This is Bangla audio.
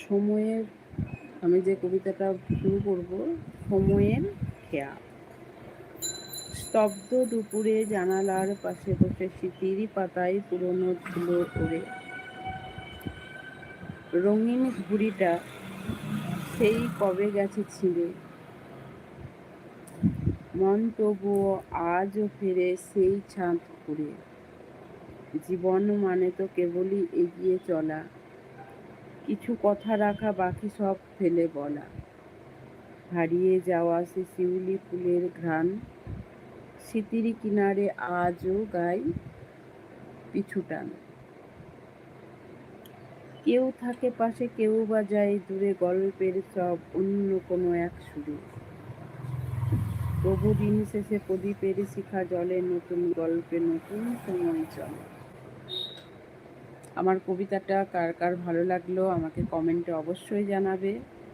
সময়ের আমি যে কবিতাটা শুরু করব, সময়ের খেয়া। স্তব্ধ দুপুরে জানালার পাশে বসে স্মৃতির পাতায় পুরনো ধুলো ওড়ে। রঙিন ঘুড়িটা সেই কবে গেছে ছিঁড়ে, মন তবুও আজও ফেরে সেই ছাদ ঘুরে। জীবন মানে তো কেবলই এগিয়ে চলা, কিছু কথা রাখা, বাকি সব ফেলে বলা। হারিয়ে যাওয়া সে শিউলি ফুলের ঘ্রাণ স্মৃতির কিনারে আজও গাই পিছু টান। কেউ থাকে পাশে, কেউ বা যায় দূরে, গল্পের সব অন্য কোনো এক সুরে। তবু দিন শেষে প্রদীপের শিখা জলে, নতুন গল্পে নতুন সময় চলে। আমার কবিতাটা কার কার ভালো লাগলো আমাকে কমেন্টে অবশ্যই জানাবে।